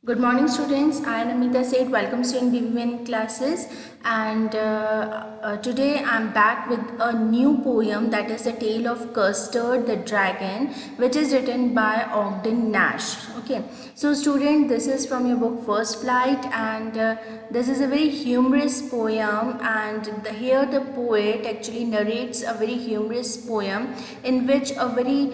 Good morning, students. I am Amita Seth. Welcome to in BBN classes. And today I'm back with a new poem, that is The Tale of Custard the Dragon, which is written by Ogden Nash. Okay, so student, this is from your book First Flight, and this is a very humorous poem. And here the poet actually narrates a very humorous poem in which a very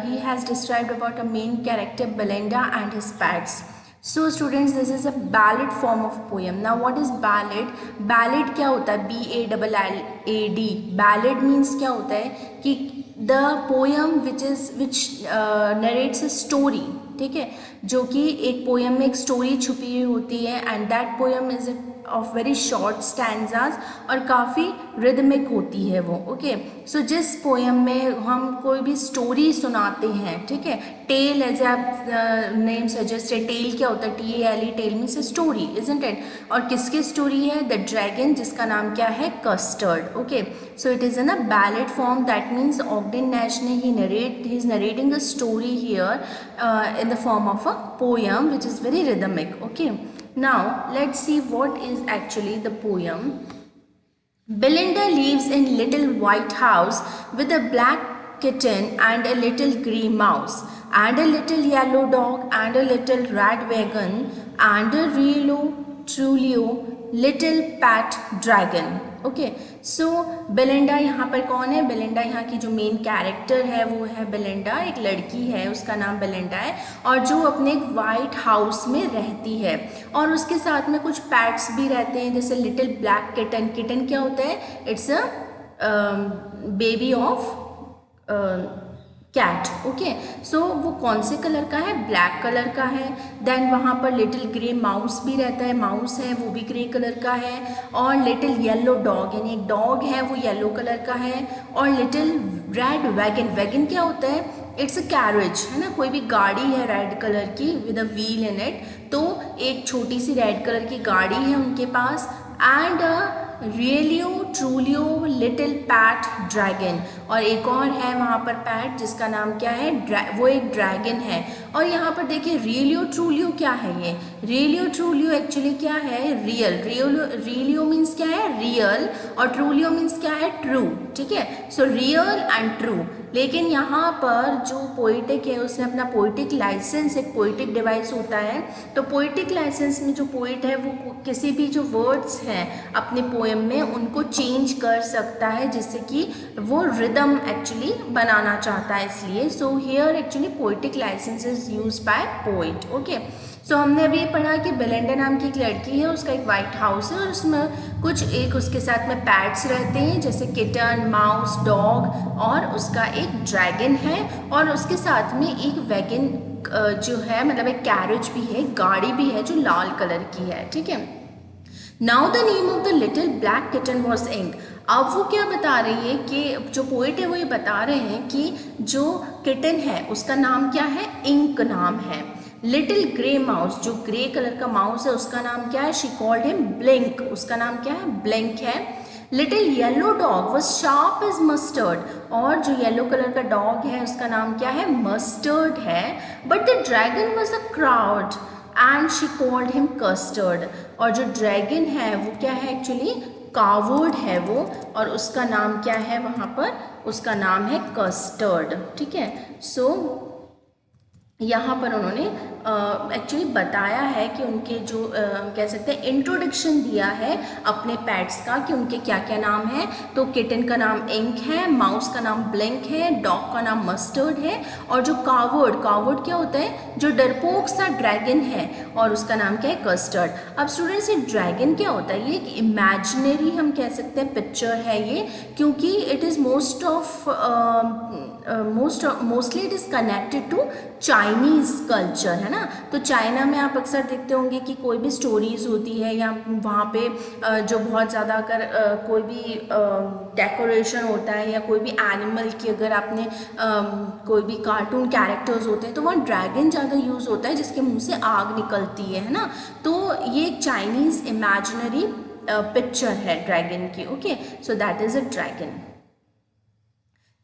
he has described about a main character Belinda and his pets. So students, this is a ballad form of poem. Now what is ballad? Ballad क्या होता है? BALLAD. Ballad means क्या होता है कि the poem which narrates a story, ठीक है, जो कि एक पोएम में एक स्टोरी छुपी हुई होती है, and that poem is of very short stanzas और काफ़ी रिदमिक होती है वो. ओके, सो जिस पोएम में हम कोई भी स्टोरी सुनाते हैं, ठीक है, टेल एज आप नेम सजेस्टेड, टेल क्या होता है? TALE, tale means story, isn't it? और किसकी स्टोरी है? द ड्रैगन, जिसका नाम क्या है? Custard. Okay, so it is in a ballad form. That means Ogden Nash ने he is narrating a story here in the form of a poem which is very rhythmic. Okay, now let's see what is actually the poem. Belinda lives in little white house with a black kitten and a little grey mouse and a little yellow dog and a little red wagon and a really truly little pet dragon. Okay, so Belinda यहाँ पर कौन है? Belinda यहाँ की जो main character है वो है बेलिंडा, एक लड़की है, उसका नाम बेलिंडा है, और जो अपने एक वाइट हाउस में रहती है, और उसके साथ में कुछ पैट्स भी रहते हैं, जैसे लिटिल ब्लैक किटन. किटन क्या होता है? It's a baby of cat. Okay, so वो कौन से कलर का है? ब्लैक कलर का है. देन वहाँ पर लिटिल ग्रे माउस भी रहता है, माउस है वो भी ग्रे कलर का है, और लिटिल येलो डॉग, यानी एक डॉग है वो येलो कलर का है, और लिटिल रेड वैगन. वैगन क्या होता है? इट्स अ कैरेज, है ना, कोई भी गाड़ी है रेड कलर की with a wheel in it, तो एक छोटी सी रेड कलर की गाड़ी है उनके पास. And realio trulio little pet dragon, और एक और है वहाँ पर पैट, जिसका नाम क्या है? वो एक ड्रैगन है. और यहाँ पर देखिए रियलियो ट्रूलियो क्या है? ये रियलियो ट्रूलियो एक्चुअली क्या है? रियल. रियलियो मीन्स क्या है? रियल, और ट्रूलियो मीन्स क्या है? ट्रू. ठीक है, सो रियल एंड ट्रू. लेकिन यहाँ पर जो पोइटिक है उसने अपना पोइटिक लाइसेंस, एक पोइटिक डिवाइस होता है, तो पोइटिक लाइसेंस में जो पोइट है वो किसी भी जो वर्ड्स हैं अपने पोएम में उनको चेंज कर सकता है, जिससे कि वो रिदम एक्चुअली बनाना चाहता है, इसलिए. So here actually poetic licence is use by poet. Okay, so हमने अभी ये पढ़ा कि बेलिंडा नाम की एक लड़की है, उसका एक वाइट हाउस है, और उसमें कुछ एक उसके साथ में पैट्स रहते हैं, जैसे किटन, माउस, डॉग, और उसका एक ड्रैगन है, और उसके साथ में एक वैगन जो है, मतलब एक कैरेज भी है, गाड़ी भी है जो लाल कलर की है. ठीक है, now the name of the little black kitten was Ink. अब वो क्या बता रही है कि जो पोइट है वो ये बता रहे हैं कि जो किटन है उसका नाम क्या है? इंक नाम है. लिटिल ग्रे माउस, जो ग्रे कलर का माउस है उसका नाम क्या है? शी कॉल्ड हिम ब्लिंक, उसका नाम क्या है? ब्लिंक है. Little yellow dog was sharp as mustard, और जो येलो कलर का डॉग है उसका नाम क्या है? मस्टर्ड है. But the dragon was a crowd and she called him custard, और जो ड्रैगन है वो क्या है? एक्चुअली कावर्ड है वो, और उसका नाम क्या है वहाँ पर? उसका नाम है कस्टर्ड. ठीक है, सो यहाँ पर उन्होंने एक्चुअली बताया है कि उनके जो कह सकते हैं इंट्रोडक्शन दिया है अपने पैट्स का, कि उनके क्या क्या नाम है. तो किटन का नाम इंक है, माउस का नाम ब्लिंक है, डॉग का नाम मस्टर्ड है, और जो कावर्ड क्या होता है? जो डरपोक सा ड्रैगन है, और उसका नाम क्या है? कस्टर्ड. अब स्टूडेंट्स, ये ड्रैगन क्या होता है? ये एक इमेजिनरी हम कह सकते हैं पिक्चर है ये, क्योंकि it is mostly it is connected to Chinese culture, है ना. तो चाइना में आप अक्सर देखते होंगे कि कोई भी स्टोरीज़ होती है, या वहाँ पे जो बहुत ज़्यादा अगर कोई भी डेकोरेशन होता है, या कोई भी एनिमल की अगर आपने कोई भी कार्टून कैरेक्टर्स होते हैं, तो वहाँ ड्रैगन ज़्यादा यूज़ होता है, जिसके मुंह से आग निकलती है ना. तो ये एक चाइनीज़ इमेजिनरी पिक्चर है ड्रैगन की. Okay, so that is a dragon.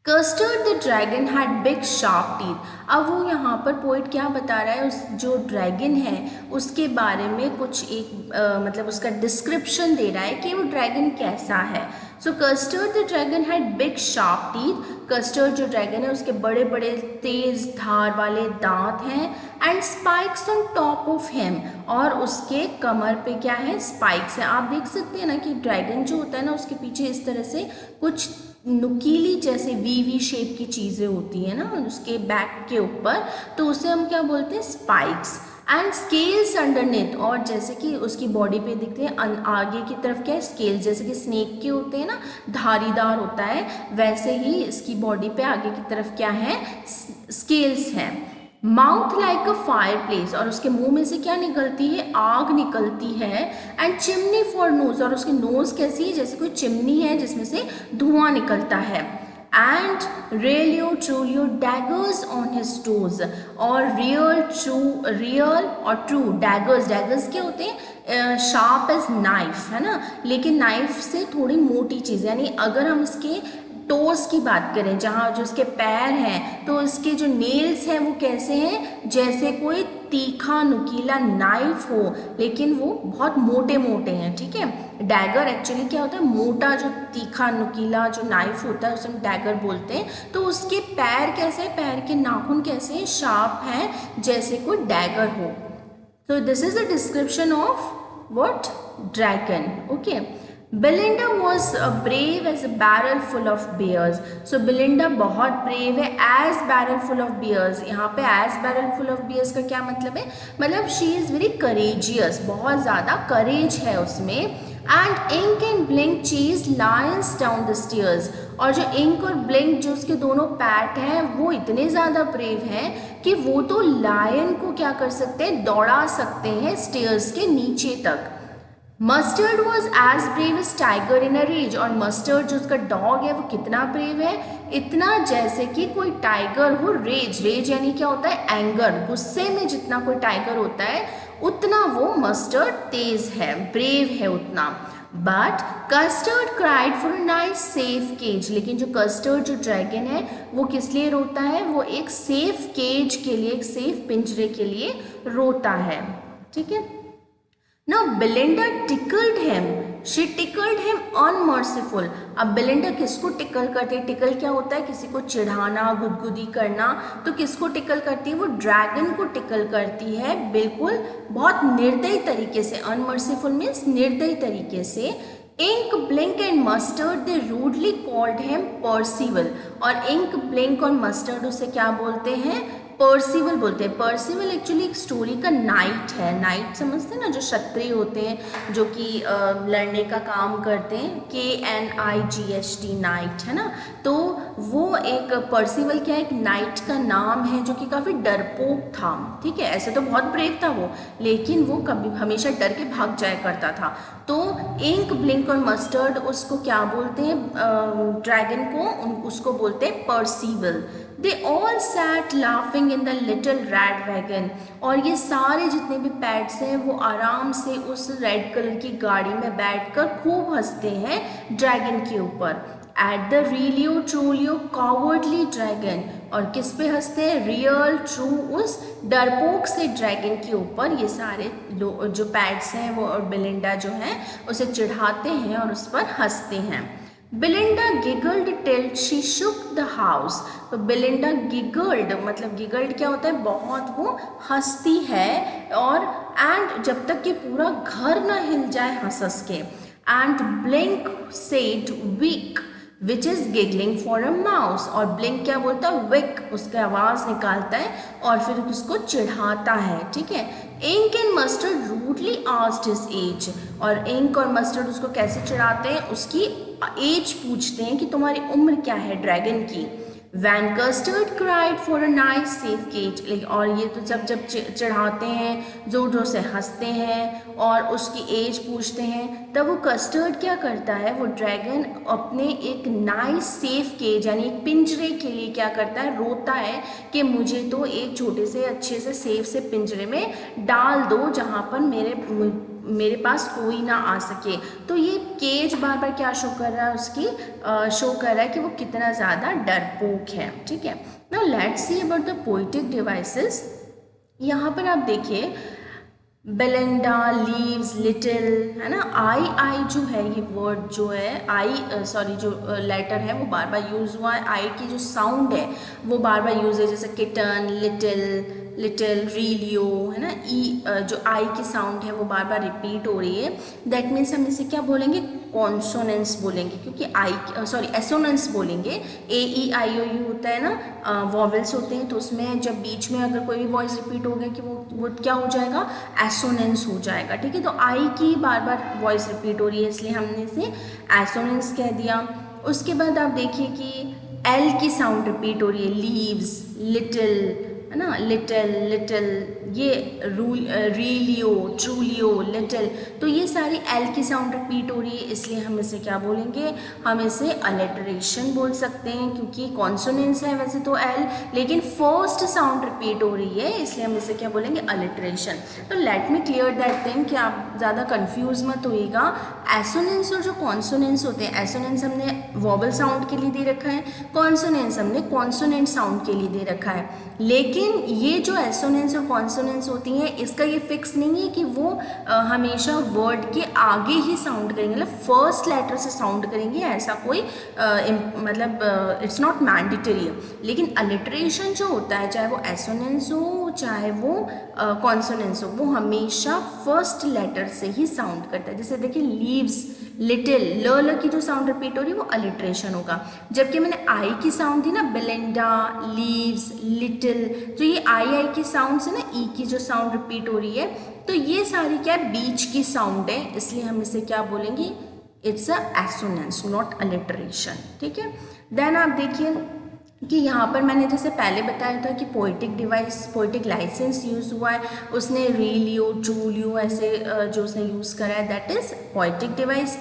Custard the dragon had big sharp teeth. अब वो यहाँ पर पोइट क्या बता रहा है, उस जो ड्रैगन है उसके बारे में कुछ एक मतलब उसका डिस्क्रिप्शन दे रहा है कि वो ड्रैगन कैसा है। So Custard the dragon had big sharp teeth. Custard जो ड्रैगन है उसके बड़े बड़े तेज धार वाले दांत हैं। And spikes on top of him, और उसके कमर पे क्या है, स्पाइक्स हैं। आप देख सकते हैं ना कि ड्रैगन जो होता है ना उसके पीछे इस तरह से कुछ नुकीली जैसे वी शेप की चीज़ें होती हैं ना उसके बैक के ऊपर, तो उसे हम क्या बोलते हैं, स्पाइक्स। एंड स्केल्स अंडरनेथ, और जैसे कि उसकी बॉडी पे दिखते हैं आगे की तरफ क्या है, स्केल्स, जैसे कि स्नेक के होते हैं ना, धारीदार होता है, वैसे ही इसकी बॉडी पे आगे की तरफ क्या है, स्केल्स हैं। Mouth like a fire place, और उसके मुंह में से क्या निकलती है, आग निकलती है। एंड चिमनी फॉर नोज, और उसकी नोज कैसी है, जैसे कोई चिमनी है जिसमें से धुआं निकलता है। And realio trulio daggers on his toes, और रियल और ट्रू डैगर्स, डैगर्स क्या होते हैं, शार्प एज नाइफ है ना, लेकिन नाइफ से थोड़ी मोटी चीज़, यानी अगर हम इसके टोस की बात करें, जहाँ जो उसके पैर हैं, तो इसके जो नेल्स हैं वो कैसे हैं, जैसे कोई तीखा नुकीला नाइफ हो, लेकिन वो बहुत मोटे मोटे हैं। ठीक है, डैगर एक्चुअली क्या होता है, मोटा जो तीखा नुकीला जो नाइफ होता है उसे हम डैगर बोलते हैं। तो उसके पैर कैसे, पैर के नाखून कैसे शार्प हैं, जैसे कोई डैगर हो। तो this is the description of what, dragon. Okay, Belinda was brave as a barrel full of bears. So Belinda बहुत ब्रेव है, as barrel full of bears. यहाँ पे as barrel full of bears का क्या मतलब है, मतलब शी इज़ वेरी करेजियस, बहुत ज़्यादा करेज है उसमें। एंड इंक एंड ब्लिंक चीज लायंस डाउन द स्टेयर्स, और जो इंक और ब्लिंक जो उसके दोनों पैट हैं वो इतने ज़्यादा ब्रेव हैं कि वो तो लायन को क्या कर सकते हैं, दौड़ा सकते हैं स्टेयर्स के नीचे तक। Mustard was as brave as tiger in a rage, और मस्टर्ड जो उसका डॉग है वो कितना ब्रेव है, इतना जैसे कि कोई टाइगर हो। रेज, रेज यानी क्या होता है, एंगर, गुस्से में जितना कोई टाइगर होता है उतना वो मस्टर्ड तेज है, ब्रेव है उतना। But Custard cried for a nice safe cage, लेकिन जो कस्टर्ड जो ड्रैगन है वो किस लिए रोता है, वो एक सेफ केज के लिए, एक सेफ पिंजरे के लिए रोता है। ठीक है, Now Belinda tickled him. She tickled him unmerciful. अब बेलिंडा किसको टिकल करती है, टिकल क्या होता है, किसी को चिढ़ाना, गुदगुदी करना, तो किसको टिकल करती है, वो ड्रैगन को टिकल करती है, बिल्कुल बहुत निर्दयी तरीके से। अनमर्सीफुल मीन्स निर्दयी तरीके से। Ink Blink and Mustard they rudely called him Percival, और इंक ब्लिंक और मस्टर्ड उसे क्या बोलते हैं, पर्सिवल बोलते हैं। पर्सिवल एक्चुअली एक स्टोरी का नाइट है, नाइट समझते हैं ना, जो क्षत्रिय होते हैं जो कि लड़ने का काम करते हैं, KNIGHT नाइट है ना, तो वो एक पर्सिवल क्या है, एक नाइट का नाम है जो कि काफ़ी डरपोक था। ठीक है, ऐसे तो बहुत ब्रेव था वो, लेकिन वो कभी हमेशा डर के भाग जाया करता था। तो इंक ब्लिंक और मस्टर्ड उसको क्या बोलते हैं, ड्रैगन को, उसको बोलते हैं Percival. They all sat laughing in the little red wagon, और ये सारे जितने भी पैट्स हैं वो आराम से उस रेड कलर की गाड़ी में बैठकर खूब हंसते हैं ड्रैगन के ऊपर। एट द रियलियो ट्रूलियो कॉवर्डली ड्रैगन, और किस पे हंसते हैं, रियल ट्रू उस डरपोक से ड्रैगन के ऊपर ये सारे जो पैट्स हैं वो, और बेलिंडा जो है उसे चिढ़ाते हैं और उस पर हंसते हैं। Belinda giggled till she shook the house, तो बेलिंडा गिगल्ड, मतलब गिगल्ड क्या होता है, बहुत वो हंसती है, और एंड जब तक कि पूरा घर ना हिल जाए हंस हंस के। And Blink said weak which is giggling for a mouse, और ब्लिंक क्या बोलता है, विक, उसकी आवाज़ निकालता है और फिर उसको चिढ़ाता है। ठीक है, Ink and Mustard rudely asked his age, और इंक और मस्टर्ड उसको कैसे चिढ़ाते हैं, उसकी एज पूछते हैं कि तुम्हारी उम्र क्या है ड्रैगन की। When Custard cried for a nice safe cage, और ये तो जब जब चढ़ाते हैं, जोर जोर से हंसते हैं और उसकी एज पूछते हैं, तब वो कस्टर्ड क्या करता है, वो ड्रैगन अपने एक नाइस सेफ केज यानी एक पिंजरे के लिए क्या करता है, रोता है कि मुझे तो एक छोटे से अच्छे से सेफ से पिंजरे में डाल दो, जहाँ पर मेरे पास कोई ना आ सके। तो ये केज बार बार क्या शो कर रहा है, उसकी शो कर रहा है कि वो कितना ज़्यादा डरपोक है, ठीक है। Now let's see about the poetic devices. यहाँ पर आप देखिए बेलेंडा, लीव्स, लिटिल, है ना। आई जो है, ये वर्ड जो है आई सॉरी जो लेटर है वो बार बार यूज़ हुआ है। आई की जो साउंड है वो बार बार यूज़ है, जैसे किटन, लिटिल, रीलियो, है ना। जो आई की साउंड है वो बार बार रिपीट हो रही है। दैट मीन्स हम इसे क्या बोलेंगे, कॉन्सोनेंस बोलेंगे, क्योंकि एसोनेंस बोलेंगे। AEIOU होता है ना, वॉवेल्स होते हैं, तो उसमें जब बीच में अगर कोई भी वॉइस रिपीट हो गया कि वो क्या हो जाएगा, एसोनेंस हो जाएगा, ठीक है। तो आई की बार बार वॉइस रिपीट हो रही है, इसलिए हमने इसे एसोनेंस कह दिया। उसके बाद आप देखिए कि एल की साउंड रिपीट हो रही है, लीव्स, लिटिल, है ना, लिटिल, ये रीलियो, ट्रूलियो, लिटिल, तो ये सारी एल की साउंड रिपीट हो रही है, इसलिए हम इसे क्या बोलेंगे, हम इसे अलिटरेशन बोल सकते हैं, क्योंकि कॉन्सोनेंस है वैसे तो एल, लेकिन फर्स्ट साउंड रिपीट हो रही है, इसलिए हम इसे क्या बोलेंगे, अलिटरेशन। तो let me clear that thing कि आप ज़्यादा कंफ्यूज मत होइएगा। एसोनेंस और जो कॉन्सोनेंस होते हैं, एसोनेंस हमने वॉवल साउंड के लिए दे रखा है, कॉन्सोनेंस हमने कॉन्सोनेंट साउंड के लिए दे रखा है। लेकिन ये जो एसोनेंस और कॉन्सोनेंस होती हैं, इसका ये फिक्स नहीं है कि वो हमेशा वर्ड के आगे ही साउंड करेंगे, मतलब फर्स्ट लेटर से साउंड करेंगे, ऐसा कोई मतलब इट्स नॉट मैंडेटरी है। लेकिन अलिटरेशन जो होता है, चाहे वो एसोनेंस हो चाहे वो कॉन्सोनेंस हो, वो हमेशा फर्स्ट लेटर से ही साउंड करता है। जैसे देखिए लीव्स, लिटिल, ल की जो साउंड रिपीट हो रही है वो अलिटरेशन होगा। जबकि मैंने आई की साउंड दी ना, बेलेंडा, लीव्स, लिटिल, तो ये आई की साउंड से ना ई की जो साउंड रिपीट हो रही है, तो ये सारी क्या है, बीच की साउंड है, इसलिए हम इसे क्या बोलेंगे, it's a assonance, not alliteration, ठीक है। देन आप देखिए कि यहाँ पर मैंने जैसे पहले बताया था कि poetic device, poetic licence use हुआ है, उसने रीलियो, ट्रूलियो ऐसे जो उसने यूज़ करा है, that is poetic device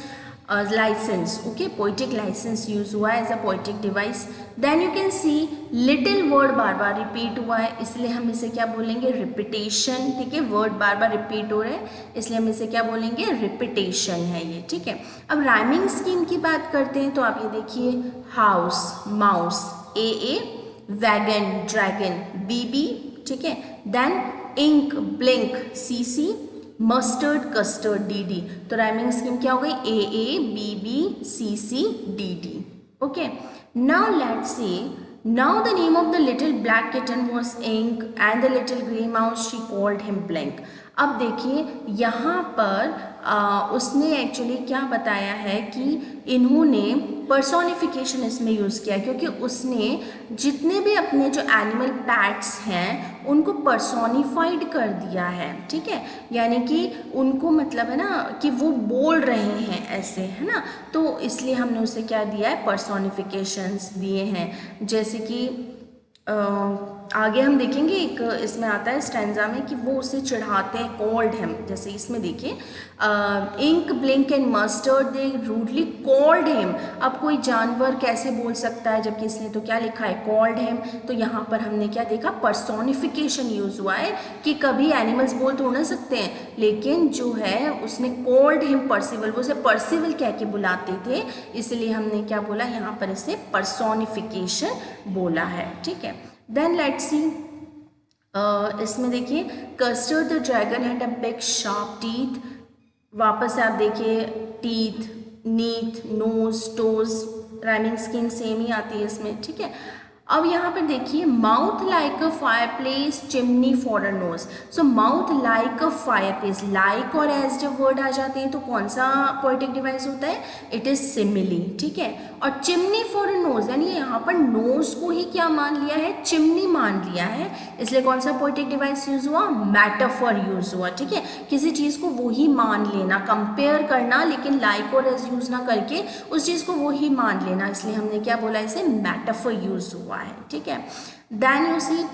licence, okay. Poetic licence use हुआ है as a poetic device. Then you can see little word बार बार रिपीट हुआ है, इसलिए हम इसे क्या बोलेंगे, रिपीटेशन, ठीक है। वर्ड बार बार रिपीट हो रहे हैं, इसलिए हम इसे क्या बोलेंगे, रिपीटेशन है ये, ठीक है। अब राइमिंग स्कीम की बात करते हैं, तो आप ये देखिए, house, mouse, AA, wagon, dragon, BB, ठीक है। Then Ink, Blink, CC, Mustard, Custard, DD। तो राइमिंग स्कीम क्या हो गई, AA, BB, CC, DD, okay. Now let's see, now the name of the little black kitten was Ink and the little grey mouse she called him Blink। अब देखिए यहाँ पर उसने actually क्या बताया है कि इन्होंने पर्सोनिफिकेशन इसमें यूज़ किया, क्योंकि उसने जितने भी अपने जो एनिमल पैट्स हैं उनको पर्सोनिफाइड कर दिया है, ठीक है। यानी कि उनको मतलब है ना कि वो बोल रहे हैं ऐसे, है ना, तो इसलिए हमने उसे क्या दिया है, पर्सोनिफिकेशंस दिए हैं। जैसे कि आगे हम देखेंगे, एक इसमें आता है स्टैंजा में कि वो उसे चढ़ाते हैं, कॉल्ड हिम, जैसे इसमें देखिए, Ink, Blink and Mustard they rudely called him. अब कोई जानवर कैसे बोल सकता है, जबकि इसने तो क्या लिखा है, कॉल्ड हिम। तो यहाँ पर हमने क्या देखा, पर्सोनिफिकेशन यूज हुआ है कि कभी एनिमल्स बोल तो ना सकते हैं, लेकिन जो है उसने कॉल्ड हिम पर्सिवल, वो उसे पर्सिवल कह के बुलाते थे, इसलिए हमने क्या बोला, यहाँ पर इसे पर्सोनिफिकेशन बोला है, ठीक है। देन लेट्स सी, इसमें देखिए, Custard the dragon had a big sharp teeth. वापस आप देखिए, teeth, neath, nose, toes, rhyming scheme same ही आती है इसमें, ठीक है। अब यहाँ पर देखिए, mouth like a fireplace, chimney for a nose. So mouth like a fireplace, like और एज जब वर्ड आ जाते हैं तो कौन सा पोएटिक डिवाइस होता है, इट इज सिमिली, ठीक है। और चिमनी फॉर अ नोज, यानी यहाँ पर नोज को ही क्या मान लिया है, चिमनी मान लिया है, इसलिए कौन सा पोएटिक डिवाइस यूज हुआ, मेटाफर यूज हुआ, ठीक है। किसी चीज को वो ही मान लेना, कंपेयर करना, लेकिन लाइक और एज यूज ना करके उस चीज को वो ही मान लेना, इसलिए हमने क्या बोला, इसे मेटाफर यूज हुआ है, ठीक है। देन यू सी,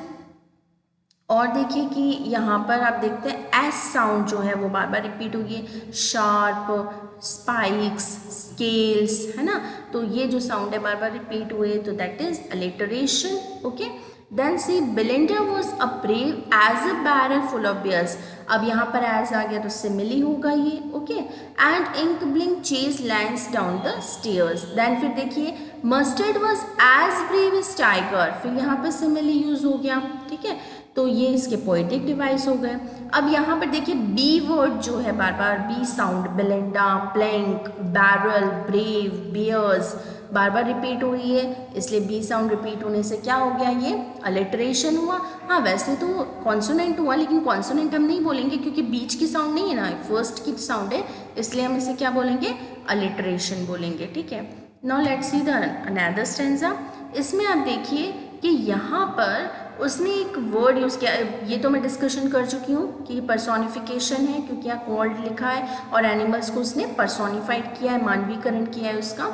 और देखिए कि यहाँ पर आप देखते हैं एस साउंड जो है वो बार बार रिपीट होगी, शार्प, स्पाइक्स, स्केल्स, है ना, तो ये जो साउंड है बार बार रिपीट हुए, तो that is alliteration, okay. Then see Belinda was a brave as a barrel full of bears. अब यहाँ पर एज आ गया तो सिमिली होगा ये, okay. And Ink Blink chase lands down the stairs. Then फिर देखिए Mustard was as brave as tiger, फिर यहाँ पर सिमिली यूज हो गया, ठीक है। तो ये इसके पोएटिक डिवाइस हो गए। अब यहाँ पर देखिए बी वर्ड जो है, बार बार B sound, Belinda, plank, barrel, brave, bears बार बार रिपीट हो रही है, इसलिए बी साउंड रिपीट होने से क्या हो गया, ये अलिटरेशन हुआ। हाँ वैसे तो कॉन्सोनेंट हुआ, लेकिन कॉन्सोनेंट हम नहीं बोलेंगे क्योंकि बीच की साउंड नहीं है ना, फर्स्ट की साउंड है, इसलिए हम इसे क्या बोलेंगे, अलिटरेशन बोलेंगे, ठीक है। Now let's see the another stanza. इसमें आप देखिए कि यहाँ पर उसने एक वर्ड यूज़ किया, ये तो मैं डिस्कशन कर चुकी हूँ कि पर्सोनिफिकेशन है क्योंकि यहाँ कॉल्ड लिखा है और एनिमल्स को उसने पर्सोनिफाइड किया है, मानवीकरण किया है उसका।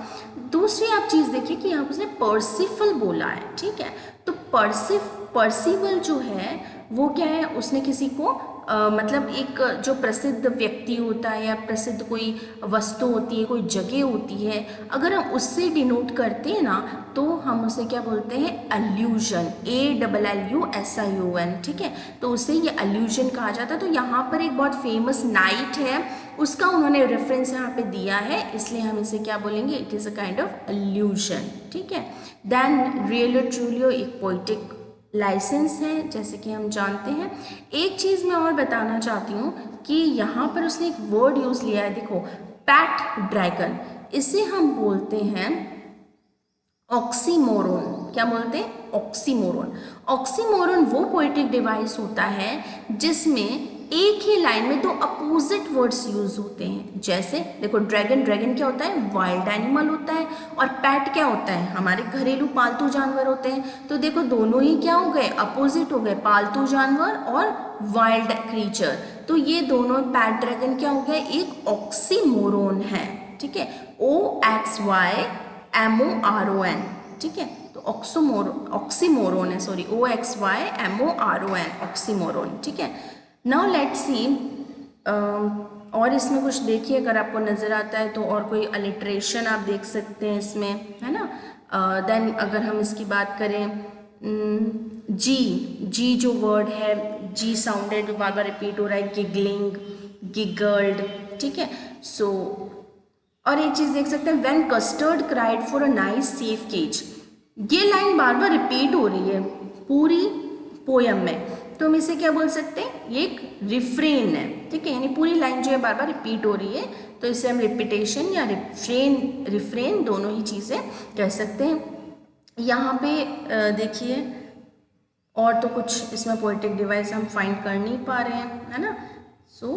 दूसरी आप चीज़ देखिए कि यहाँ पर उसने पर्सिफल बोला है, ठीक है। तो पर्सिवल जो है वो क्या है, उसने किसी को मतलब एक जो प्रसिद्ध व्यक्ति होता है या प्रसिद्ध कोई वस्तु होती है, कोई जगह होती है, अगर हम उससे डिनोट करते हैं ना तो हम उसे क्या बोलते हैं, अल्यूजन, ALLUSION, ठीक है। तो उसे ये अल्यूजन कहा जाता है। तो यहाँ पर एक बहुत फेमस नाइट है, उसका उन्होंने रेफरेंस यहाँ पे दिया है, इसलिए हम इसे क्या बोलेंगे, it is a kind of allusion, ठीक है। देन रियलो ट्रूलियो एक पोइटिक लाइसेंस है, जैसे कि हम जानते हैं। एक चीज़ मैं और बताना चाहती हूँ कि यहाँ पर उसने एक वर्ड यूज़ लिया है, देखो पैट ड्रैगन, इसे हम बोलते हैं ऑक्सीमोरोन। क्या बोलते हैं, ऑक्सीमोरोन। ऑक्सीमोरोन वो पोएटिक डिवाइस होता है जिसमें एक ही लाइन में दो अपोजिट वर्ड्स यूज होते हैं। जैसे देखो ड्रैगन, ड्रैगन क्या होता है, वाइल्ड एनिमल होता है, और पैट क्या होता है, हमारे घरेलू पालतू जानवर होते हैं। तो देखो दोनों ही क्या हो गए, अपोजिट हो गए, पालतू जानवर और वाइल्ड क्रीचर। तो ये दोनों पैट ड्रैगन क्या हो गया, एक ऑक्सीमोरोन है, ठीक है। OXYMORON, ठीक है। तो ऑक्सीमोरोन है, सॉरी, OXYMORON, ऑक्सीमोरोन, ठीक है। नाउ लेट्स सी, और इसमें कुछ देखिए अगर आपको नज़र आता है तो, और कोई अलिट्रेशन आप देख सकते हैं इसमें, है ना। देन अगर हम इसकी बात करें, जी जो वर्ड है, जी साउंडेड जो बार बार रिपीट हो रहा है, गिगलिंग, गिगल्ड, ठीक है। सो और एक चीज़ देख सकते हैं, when Custard cried for a nice safe cage, ये लाइन बार बार रिपीट हो रही है पूरी पोयम में, तो हम इसे क्या बोल सकते हैं, ये एक रिफ्रेन है, ठीक है। यानी पूरी लाइन जो है बार बार रिपीट हो रही है, तो इसे हम रिपीटेशन या रिफ्रेन दोनों ही चीज़ें कह सकते हैं। यहाँ पे देखिए और तो कुछ इसमें पोएटिक डिवाइस हम फाइंड कर नहीं पा रहे हैं, है ना। सो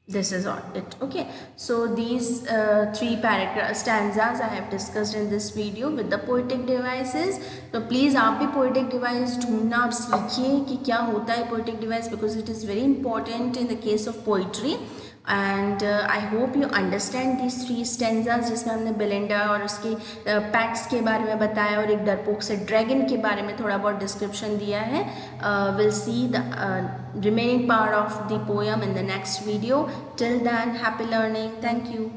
this is all it, okay. So these three stanzas I have discussed in this video with the poetic devices. तो please आप भी poetic device ढूंढना आप सीखिए कि क्या होता है poetic device, because it is very important in the case of poetry. And I hope you understand these three stanzas, जिसमें हमने बेलिंडा और उसके पैट्स के बारे में बताया और एक डरपोक से ड्रैगन के बारे में थोड़ा बहुत डिस्क्रिप्शन दिया है। Will see the remaining part of the poem in the next video. Till then, happy learning. Thank you.